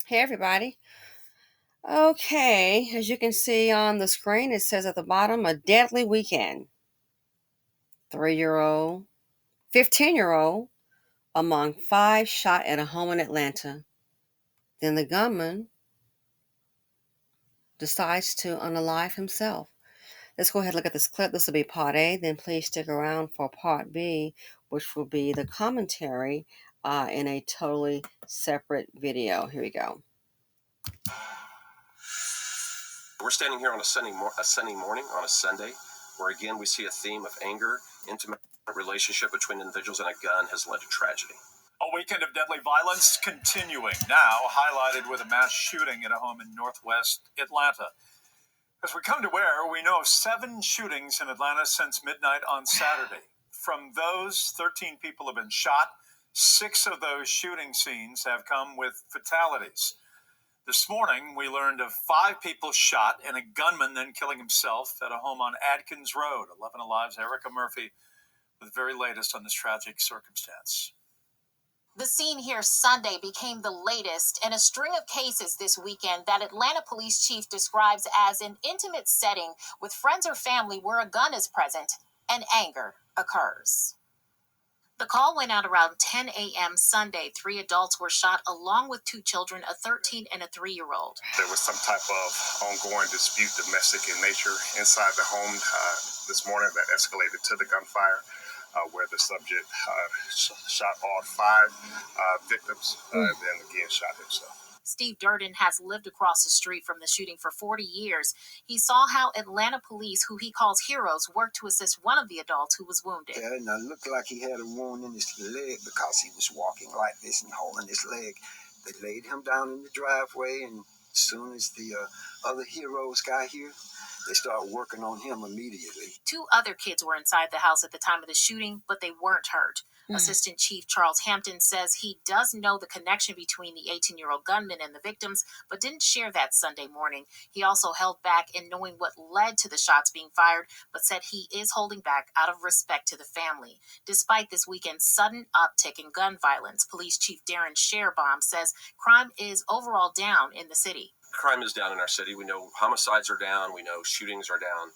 Hey everybody. Okay, as you can see on the screen, it says at the bottom a deadly weekend. 3-year-old, 15-year-old among five shot at a home in Atlanta. Then the gunman decides to unalive himself. Let's go ahead and look at this clip. This will be part A. Then please stick around for part B, which will be the commentary in a totally separate video. Here we go. We're standing here on a sunny morning on a Sunday, where again we see a theme of anger, intimate relationship between individuals, and a gun has led to tragedy. A weekend of deadly violence continuing now, highlighted with a mass shooting at a home in northwest Atlanta. As we come to where, we know of 7 shootings in Atlanta since midnight on Saturday. From those, 13 people have been shot. 6 of those shooting scenes have come with fatalities. This morning, we learned of 5 people shot and a gunman then killing himself at a home on Adkins Road. 11 Alive's Erica Murphy with the very latest on this tragic circumstance. The scene here Sunday became the latest in a string of cases this weekend that Atlanta Police Chief describes as an intimate setting with friends or family where a gun is present and anger occurs. The call went out around 10 a.m. Sunday. 3 adults were shot along with 2 children, a 13 and a 3-year-old. There was some type of ongoing dispute, domestic in nature, inside the home this morning that escalated to the gunfire, where the subject shot all 5 victims, and then again shot himself. Steve Durden has lived across the street from the shooting for 40 years. He saw how Atlanta police, who he calls heroes, worked to assist one of the adults who was wounded. Yeah, and it looked like he had a wound in his leg because he was walking like this and holding his leg. They laid him down in the driveway, and as soon as the other heroes got here, they started working on him immediately. 2 other kids were inside the house at the time of the shooting, but they weren't hurt. Assistant Chief Charles Hampton says he does know the connection between the 18-year-old gunman and the victims, but didn't share that Sunday morning. He also held back in knowing what led to the shots being fired, but said he is holding back out of respect to the family. Despite this weekend's sudden uptick in gun violence, Police Chief Darren Sherbaum says crime is overall down in the city. Crime is down in our city. We know homicides are down. We know shootings are down.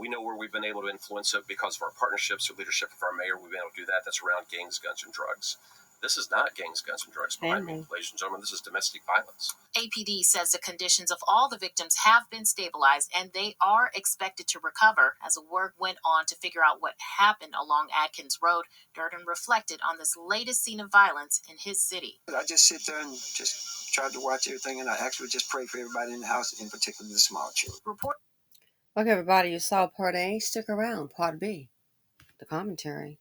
We know where we've been able to influence it because of our partnerships with leadership of our mayor. We've been able to do that. That's around gangs, guns, and drugs. This is not gangs, guns, and drugs behind me, ladies and gentlemen. This is domestic violence. APD says the conditions of all the victims have been stabilized and they are expected to recover. As work went on to figure out what happened along Adkins Road, Durden reflected on this latest scene of violence in his city. I just sit there and just try to watch everything, and I actually just pray for everybody in the house, in particular the small children. Okay, everybody, you saw part A. Stick around, part B, the commentary.